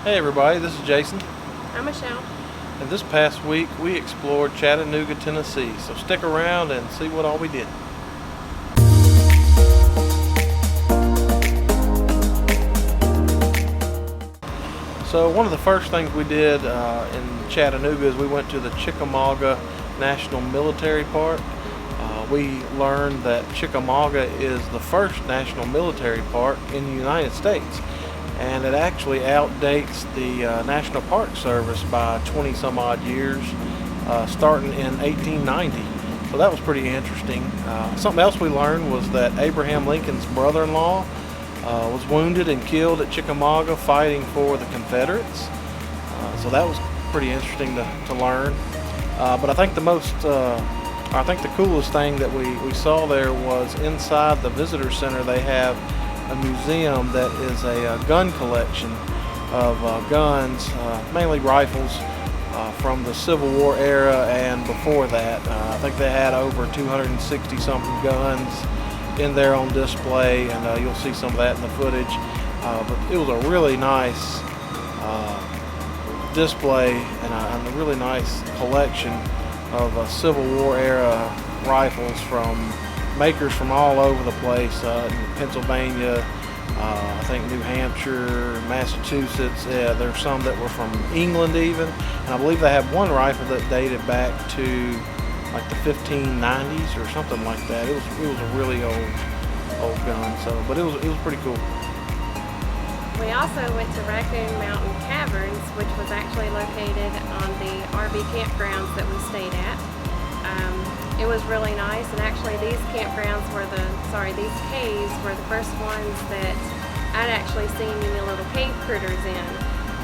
Hey everybody, this is Jason. I'm Michelle. And this past week we explored Chattanooga, Tennessee. So stick around and see what all we did. So one of the first things we did in Chattanooga is we went to the Chickamauga National Military Park. We learned that Chickamauga is the first national military park in the United States. And it actually outdates the National Park Service by 20 some odd years, starting in 1890. So that was pretty interesting. Something else we learned was that Abraham Lincoln's brother-in-law was wounded and killed at Chickamauga fighting for the Confederates. So that was pretty interesting to learn. But I think the coolest thing that we saw there was inside the visitor center they have a museum that is a gun collection of guns, mainly rifles from the Civil War era and before that. I think they had over 260 something guns in there on display, and you'll see some of that in the footage. But it was a really nice display and a really nice collection of Civil War era rifles from makers from all over the place, in Pennsylvania, I think New Hampshire, Massachusetts. There's some that were from England even, and I believe they have one rifle that dated back to like the 1590s or something like that. It was a really old gun. So, but it was pretty cool. We also went to Raccoon Mountain Caverns, which was actually located on the RV campgrounds that we stayed at. It was really nice, and actually these caves were the first ones that I'd actually seen any little cave critters in.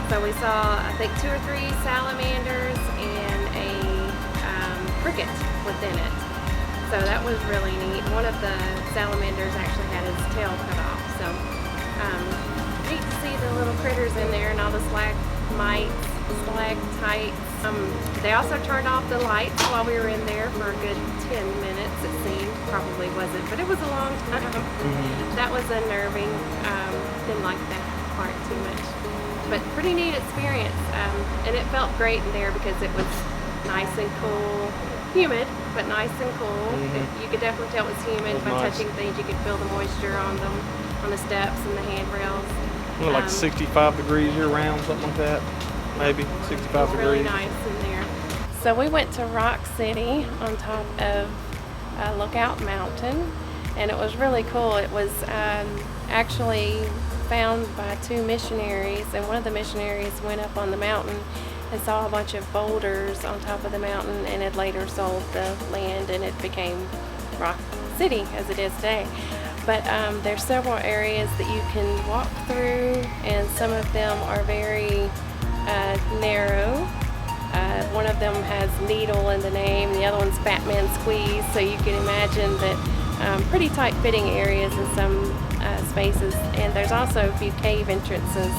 So we saw, I think, 2 or 3 salamanders and a cricket within it. So that was really neat. One of the salamanders actually had his tail cut off. So neat to see the little critters in there and all the stalagmites, stalactites. They also turned off the lights while we were in there for a good 10 minutes, it seemed. Probably wasn't, but it was a long time. That was unnerving. Didn't like that part too much. But pretty neat experience. And it felt great in there because it was nice and cool. Humid, but nice and cool. You could definitely tell it was humid by touching things. You could feel the moisture on them, on the steps and the handrails. Like 65 degrees year round, something like that. Maybe 65 degrees. Really nice in there. So we went to Rock City on top of Lookout Mountain, and it was really cool. It was actually found by 2 missionaries, and one of the missionaries went up on the mountain and saw a bunch of boulders on top of the mountain, and had later sold the land, and it became Rock City as it is today. But there's several areas that you can walk through, and some of them are very narrow. One of them has Needle in the name, the other one's Batman Squeeze, so you can imagine that pretty tight fitting areas in some spaces. And there's also a few cave entrances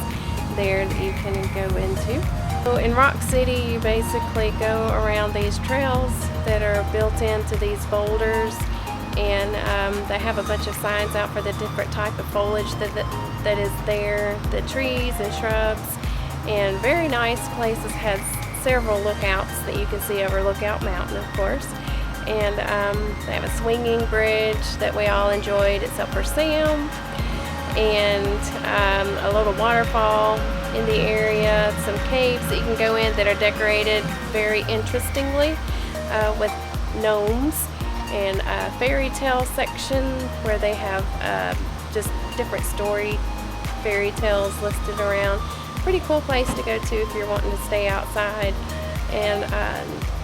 there that you can go into. So in Rock City, you basically go around these trails that are built into these boulders, and they have a bunch of signs out for the different type of foliage that is there, the trees and shrubs, and very nice places. Has several lookouts that you can see over Lookout Mountain, of course, and they have a swinging bridge that we all enjoyed except for Sam, and a little waterfall in the area, some caves that you can go in that are decorated very interestingly with gnomes, and a fairy tale section where they have just different fairy tales listed around. Pretty cool place to go to if you're wanting to stay outside and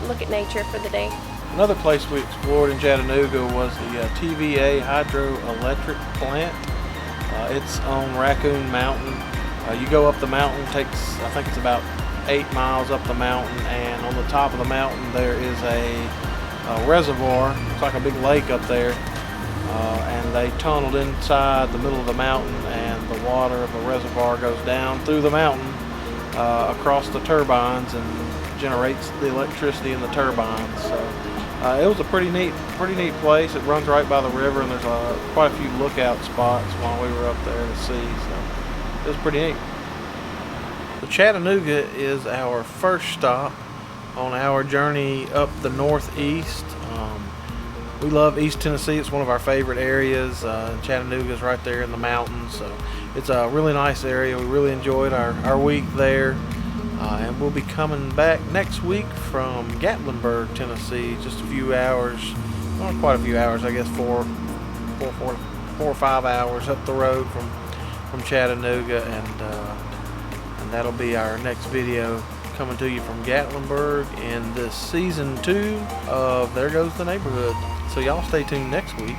look at nature for the day. Another place we explored in Chattanooga was the TVA Hydro electric plant. It's on Raccoon Mountain. You go up the mountain, I think it's about 8 miles up the mountain, and on the top of the mountain there is a reservoir. It's like a big lake up there, and they tunneled inside the middle of the mountain, and the water of the reservoir goes down through the mountain across the turbines and generates the electricity in the turbines. So it was a pretty neat place. It runs right by the river, and there's quite a few lookout spots while we were up there to see. So it was pretty neat. So Chattanooga is our first stop on our journey up the northeast. We love East Tennessee. It's one of our favorite areas. Chattanooga is right there in the mountains, so it's a really nice area. We really enjoyed our week there, and we'll be coming back next week from Gatlinburg, Tennessee. Just a few hours, well, quite a few hours, I guess, four or 5 hours up the road from Chattanooga, and that'll be our next video, coming to you from Gatlinburg in this season 2 of There Goes the Neighborhood. So y'all stay tuned next week.